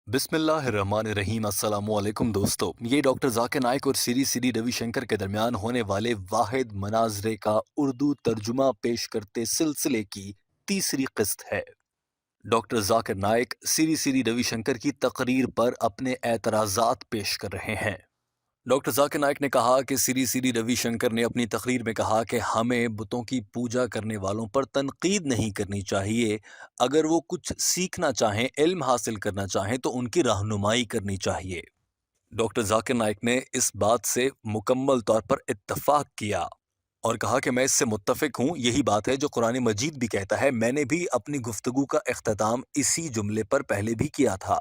बिस्मिल्लाहिर्रहमानिर्रहीम अस्सलामुअलैकुम दोस्तों, ये डॉक्टर जाकिर नाइक और सीरी रविशंकर के दरमियान होने वाले वाहिद मनाजरे का उर्दू तर्जुमा पेश करते सिलसिले की तीसरी किस्त है। डॉक्टर जाकिर नाइक सीरी रविशंकर की तकरीर पर अपने एतराज़ात पेश कर रहे हैं। डॉक्टर जाकिर नाइक ने कहा कि सीरी रविशंकर ने अपनी तकरीर में कहा कि हमें बुतों की पूजा करने वालों पर तनकीद नहीं करनी चाहिए। अगर वो कुछ सीखना चाहें, इल्म हासिल करना चाहें तो उनकी रहनुमाई करनी चाहिए। डॉक्टर जाकिर नाइक ने इस बात से मुकम्मल तौर पर इत्तफाक किया और कहा कि मैं इससे मुत्तफिक हूँ। यही बात है जो कुरान मजीद भी कहता है। मैंने भी अपनी गुफ्तगू का इख्तिताम इसी जुमले पर पहले भी किया था।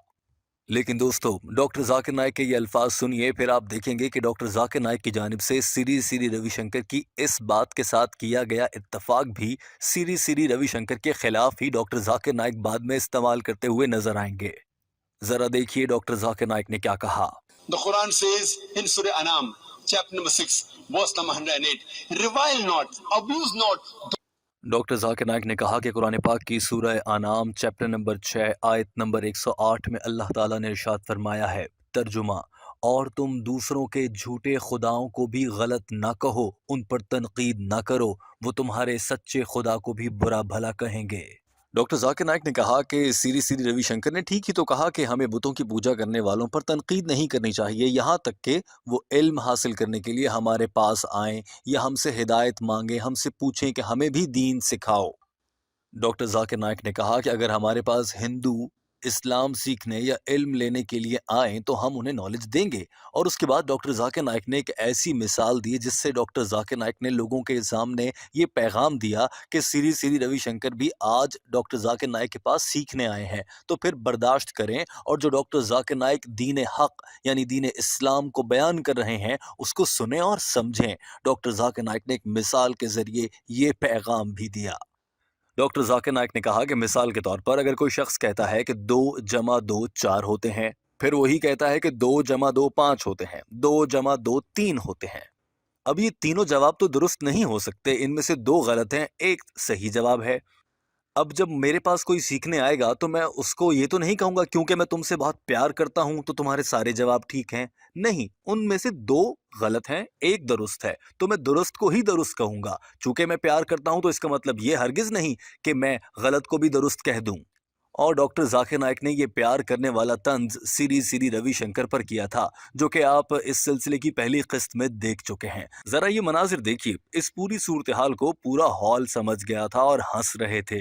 लेकिन दोस्तों, डॉक्टर जाकिर नाइक के ये अल्फाज सुनिए, फिर आप देखेंगे कि डॉक्टर जाकिर नाइक की जानिब से सीरी रविशंकर की इस बात के साथ किया गया इत्तफाक भी सीरी रविशंकर के खिलाफ ही डॉक्टर जाकिर नाइक बाद में इस्तेमाल करते हुए नजर आएंगे। जरा देखिए डॉक्टर जाकिर नाइक ने क्या कहा। The Quran says in Surah Anam, chapter number 6, verse number 108, revile not, abuse not. Doctor Zakir Naik ने कहा कि कुरान पाक की सूरह आनाम चैप्टर नंबर 6 आयत नंबर 108 में अल्लाह ताला ने इरशाद फरमाया है, तर्जुमा, और तुम दूसरों के झूठे खुदाओं को भी गलत ना कहो, उन पर तनकीद ना करो, वो तुम्हारे सच्चे खुदा को भी बुरा भला कहेंगे। डॉक्टर जाकिर नाइक ने कहा कि सीरी रविशंकर ने ठीक ही तो कहा कि हमें बुतों की पूजा करने वालों पर तनकीद नहीं करनी चाहिए, यहाँ तक कि वो इल्म हासिल करने के लिए हमारे पास आएं या हमसे हिदायत मांगे, हमसे पूछें कि हमें भी दीन सिखाओ। डॉक्टर जाकिर नाइक ने कहा कि अगर हमारे पास हिंदू इस्लाम सीखने या इल्म लेने के लिए आए तो हम उन्हें नॉलेज देंगे। और उसके बाद डॉक्टर जाकिर नाइक ने एक ऐसी मिसाल दी जिससे डॉक्टर जाकिर नाइक ने लोगों के सामने ये पैगाम दिया कि सीरी रविशंकर भी आज डॉक्टर जाकिर नाइक के पास सीखने आए हैं, तो फिर बर्दाश्त करें और जो डॉक्टर जाकिर नाइक दीन हक यानी दीन इस्लाम को बयान कर रहे हैं उसको सुने और समझें। डॉक्टर जाकिर नाइक ने एक मिसाल के जरिए ये पैगाम भी दिया। डॉक्टर जाकिर नाइक ने कहा कि मिसाल के तौर पर अगर कोई शख्स कहता है कि 2 जमा 2 4 होते हैं, फिर वही कहता है कि 2 जमा 2 5 होते हैं, 2 जमा 2 3 होते हैं। अब ये तीनों जवाब तो दुरुस्त नहीं हो सकते, इनमें से 2 गलत हैं, एक सही जवाब है। अब जब मेरे पास कोई सीखने आएगा तो मैं उसको ये तो नहीं कहूंगा क्योंकि मैं तुमसे बहुत प्यार करता हूं तो तुम्हारे सारे जवाब ठीक हैं। नहीं, उनमें से 2 गलत हैं, एक दुरुस्त है, तो मैं दुरुस्त को ही दुरुस्त कहूंगा। चूंकि मैं प्यार करता हूं तो इसका मतलब ये हरगिज नहीं कि मैं गलत को भी दुरुस्त कह दूं। और डॉक्टर जाकिर नाइक ने ये प्यार करने वाला तंज सीरी रविशंकर पर किया था, जो कि आप इस सिलसिले की पहली किस्त में देख चुके हैं। जरा ये मनाजिर देखिए। इस पूरी सूरत हाल को पूरा हॉल समझ गया था और हंस रहे थे।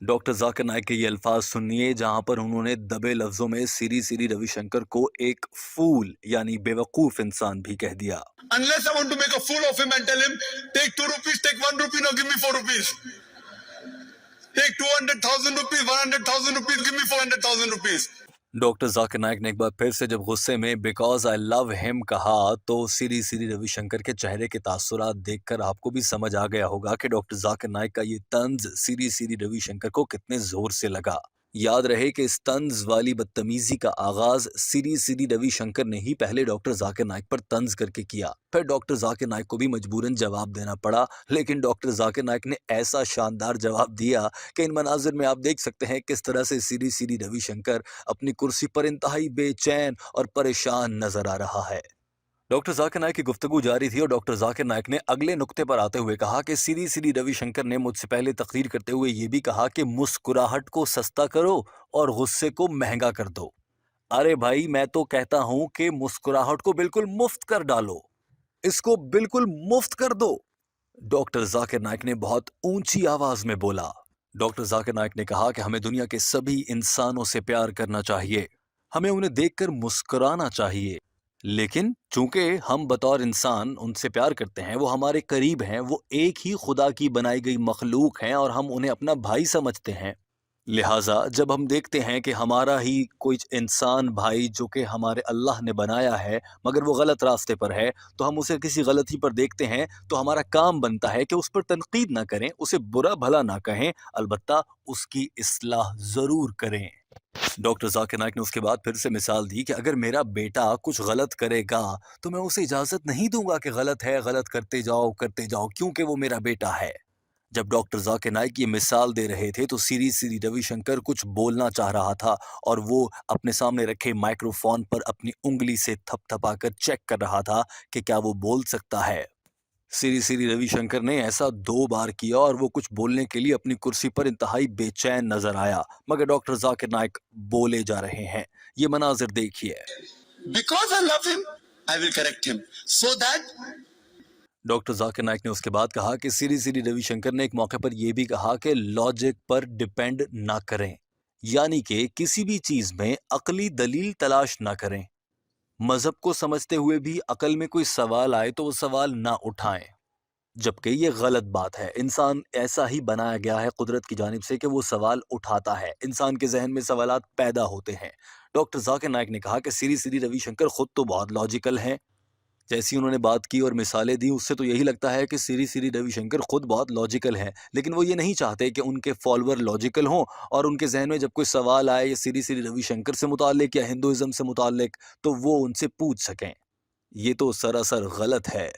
डॉक्टर जाकिर नाइक के ये अल्फाज सुनिए जहां पर उन्होंने दबे लफ्जों में सीरी रविशंकर को एक फूल यानी बेवकूफ इंसान भी कह दिया। Unless I want to make a fool of him and tell him, take 2 rupees, take 1 rupee, now give me 4 rupees. Take 200,000 rupees, 100,000 rupees, give me 400,000 rupees. Doctor Zakir Naik ने एक बार फिर से जब गुस्से में बिकॉज आई लव हिम कहा तो सीरी रविशंकर के चेहरे के तासुरात देखकर आपको भी समझ आ गया होगा कि डॉक्टर जाकिर नाइक का ये तंज सीरी रविशंकर को कितने जोर से लगा। याद रहे कि इस तंज वाली बदतमीजी का आगाज सीरी रविशंकर ने ही पहले डॉक्टर जाकिर नाइक पर तंज करके किया, फिर डॉक्टर जाकिर नाइक को भी मजबूरन जवाब देना पड़ा। लेकिन डॉक्टर जाकिर नाइक ने ऐसा शानदार जवाब दिया कि इन मनाजिर में आप देख सकते हैं किस तरह से सीरी रविशंकर अपनी कुर्सी पर इंतहाई बेचैन और परेशान नजर आ रहा है। डॉक्टर जाकिर नाइक की गुफ्तगू जारी थी और डॉक्टर जाकिर नाइक ने अगले नुक्ते पर आते हुए कहा कि सीरी रविशंकर ने मुझसे पहले तकरीर करते हुए ये भी कहा कि मुस्कुराहट को सस्ता करो और गुस्से को महंगा कर दो। अरे भाई, मैं तो कहता हूं कि मुस्कुराहट को बिल्कुल मुफ्त कर डालो, इसको बिल्कुल मुफ्त कर दो। डॉक्टर जाकिर नाइक ने बहुत ऊंची आवाज में बोला। डॉक्टर जाकिर नाइक ने कहा कि हमें दुनिया के सभी इंसानों से प्यार करना चाहिए, हमें उन्हें देखकर मुस्कुराना चाहिए। लेकिन चूंकि हम बतौर इंसान उनसे प्यार करते हैं, वो हमारे करीब हैं, वो एक ही खुदा की बनाई गई मखलूक हैं और हम उन्हें अपना भाई समझते हैं। लिहाजा जब हम देखते हैं कि हमारा ही कोई इंसान भाई जो कि हमारे अल्लाह ने बनाया है मगर वो गलत रास्ते पर है, तो हम उसे किसी गलती पर देखते हैं तो हमारा काम बनता है कि उस पर तनकीद ना करें, उसे बुरा भला ना कहें, अलबत्ता उसकी इस्लाह ज़रूर करें। डॉक्टर जाकिर नाइक ने उसके बाद फिर से मिसाल दी कि अगर मेरा बेटा कुछ गलत करेगा तो मैं उसे इजाज़त नहीं दूंगा कि गलत है, गलत करते जाओ क्योंकि वो मेरा बेटा है। जब डॉक्टर जाकिर नाइक ये मिसाल दे रहे थे तो सीरी सीरी रविशंकर कुछ बोलना चाह रहा था और वो अपने सामने रखे माइक्रोफोन पर अपनी उंगली से थपथपाकर चेक कर रहा था कि क्या वो बोल सकता है। सीरी सीरी रविशंकर ने ऐसा 2 बार किया और वो कुछ बोलने के लिए अपनी कुर्सी पर इंतहाई बेचैन नजर आया, मगर डॉक्टर जाकिर नाइक बोले जा रहे हैं। ये मनाजिर देखिए। Because I love him, I will correct him. So that doctor Zakir Naik ने उसके बाद कहा कि सीरी सीरी रविशंकर ने एक मौके पर यह भी कहा कि लॉजिक पर डिपेंड ना करें, यानी कि किसी भी चीज में अकली दलील तलाश ना करें। मजहब को समझते हुए भी अकल में कोई सवाल आए तो वो सवाल ना उठाएं, जबकि ये गलत बात है। इंसान ऐसा ही बनाया गया है कुदरत की जानिब से कि वो सवाल उठाता है, इंसान के जहन में सवालात पैदा होते हैं। डॉक्टर जाकिर नाइक ने कहा कि सीरी सीरी रविशंकर खुद तो बहुत लॉजिकल हैं। जैसी उन्होंने बात की और मिसालें दी, उससे तो यही लगता है कि सीरी सीरी रविशंकर खुद बहुत लॉजिकल हैं, लेकिन वो ये नहीं चाहते कि उनके फॉलोअर लॉजिकल हों और उनके जहन में जब कोई सवाल आए या सीरी सीरी रविशंकर से मुताल्लिक या हिंदुइज्म से मुताल्लिक, तो वो उनसे पूछ सकें। ये तो सरासर गलत है।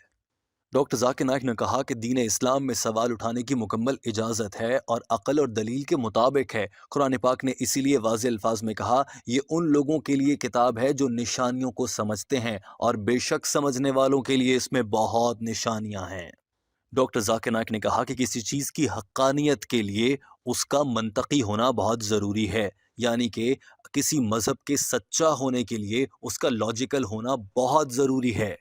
डॉक्टर जाकिर नाइक ने कहा कि दीन इस्लाम में सवाल उठाने की मुकम्मल इजाज़त है और अक़ल और दलील के मुताबिक है। कुरान पाक ने इसीलिए वाज़ेह अल्फाज में कहा, ये उन लोगों के लिए किताब है जो निशानियों को समझते हैं और बेशक समझने वालों के लिए इसमें बहुत निशानियां हैं। डॉक्टर जाकिर नाइक ने कहा कि किसी चीज़ की हक्कानियत के लिए उसका मंतकी होना बहुत ज़रूरी है, यानी कि किसी मज़हब के सच्चा होने के लिए उसका लॉजिकल होना बहुत ज़रूरी है।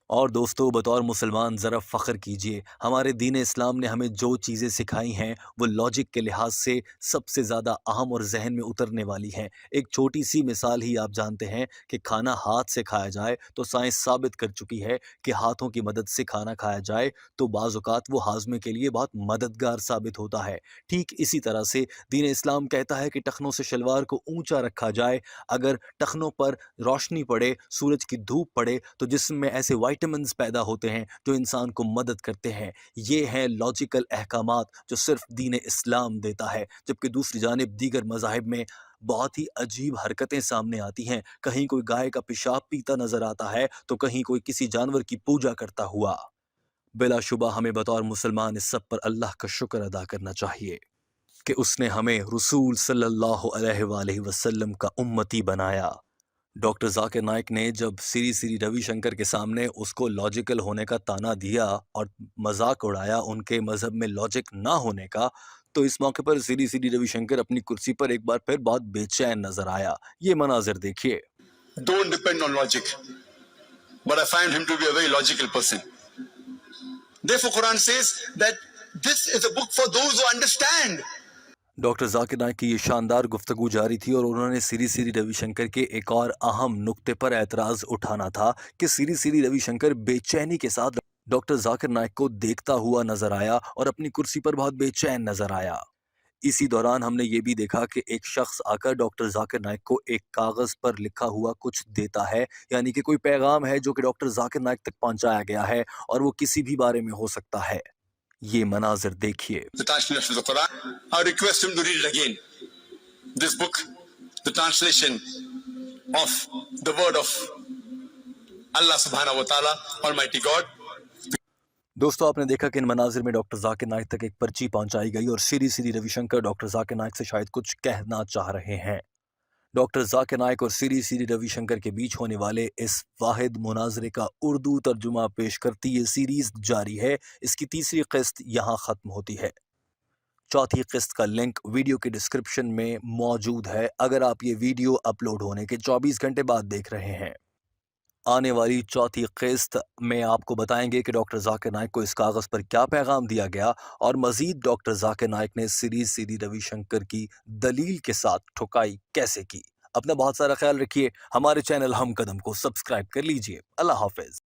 और दोस्तों, बतौर मुसलमान ज़रा फ़ख्र कीजिए, हमारे दीन इस्लाम ने हमें जो चीज़ें सिखाई हैं वो लॉजिक के लिहाज से सबसे ज़्यादा अहम और जहन में उतरने वाली हैं। एक छोटी सी मिसाल ही आप जानते हैं कि खाना हाथ से खाया जाए तो साइंस साबित कर चुकी है कि हाथों की मदद से खाना खाया जाए तो बाज़ औक़ात वो हाज़मे के लिए बहुत मददगार साबित होता है। ठीक इसी तरह से दीन इस्लाम कहता है कि टखनों से शलवार को ऊँचा रखा जाए। अगर टखनों पर रोशनी पड़े, सूरज की धूप पड़े, तो जिस्म में ऐसे विटामिन्स पैदा होते हैं जो इंसान को मदद करते हैं। ये हैं लॉजिकल अहकामात जो सिर्फ दीन इस्लाम देता है, जबकि दूसरी जानिब दीगर मज़ाहिब में बहुत ही अजीब हरकतें सामने आती हैं। कहीं कोई गाय का पेशाब पीता नजर आता है तो कहीं कोई किसी जानवर की पूजा करता हुआ। बिलाशुबा हमें बतौर मुसलमान इस सब पर अल्लाह का शुक्र अदा करना चाहिए कि उसने हमें रसूल सल्लल्लाहु अलैहि वसल्लम का उम्मती बनाया। डॉक्टर जाकिर नाइक ने जब सीरी सीरी रविशंकर के सामने उसको लॉजिकल होने का ताना दिया और मजाक उड़ाया उनके मजहब में लॉजिक ना होने का, तो इस मौके पर सीरी सीरी रविशंकर अपनी कुर्सी पर एक बार फिर बहुत बेचैन नजर आया। ये मनाजिर देखिए। don't depend on logic. But I find him to be a very logical person. Therefore, Quran says that this is a book for those who understand. Doctor Zakir Naik की ये शानदार गुफ्तगू जारी थी और उन्होंने सीरी सीरी रविशंकर के एक और अहम नुक्ते पर एतराज़ उठाना था कि सीरी सीरी रविशंकर बेचैनी के साथ डॉक्टर जाकिर नाइक को देखता हुआ नजर आया और अपनी कुर्सी पर बहुत बेचैन नजर आया। इसी दौरान हमने ये भी देखा कि एक शख्स आकर डॉक्टर जाकिर नाइक को एक कागज़ पर लिखा हुआ कुछ देता है, यानी कि कोई पैगाम है जो कि डॉक्टर जाकिर नाइक तक पहुंचाया गया है और वो किसी भी बारे में हो सकता है। ये मनाजिर देखिए। The translation of the Quran. I request him to read it again. This book, the translation of the word of Allah subhanahu wa ta'ala, Almighty God. दोस्तों, आपने देखा कि इन मनाजिर में डॉक्टर जाकिर नाइक तक एक पर्ची पहुंचाई गई और सीरी सीरी रविशंकर डॉक्टर जाकिर नाइक से शायद कुछ कहना चाह रहे हैं। डॉक्टर जाकिर नाइक और सीरी सीरी रविशंकर के बीच होने वाले इस वाहिद मुनाजरे का उर्दू तर्जुमा पेश करती ये सीरीज जारी है। इसकी तीसरी किस्त यहाँ ख़त्म होती है। चौथी किस्त का लिंक वीडियो के डिस्क्रिप्शन में मौजूद है, अगर आप ये वीडियो अपलोड होने के 24 घंटे बाद देख रहे हैं। आने वाली चौथी किस्त में आपको बताएंगे कि डॉक्टर जाकिर नाइक को इस कागज़ पर क्या पैगाम दिया गया और मज़ीद डॉक्टर जाकिर नाइक ने सीरीज सीरी रविशंकर की दलील के साथ ठुकाई कैसे की। अपना बहुत सारा ख्याल रखिए। हमारे चैनल हम कदम को सब्सक्राइब कर लीजिए। अल्लाह हाफिज़।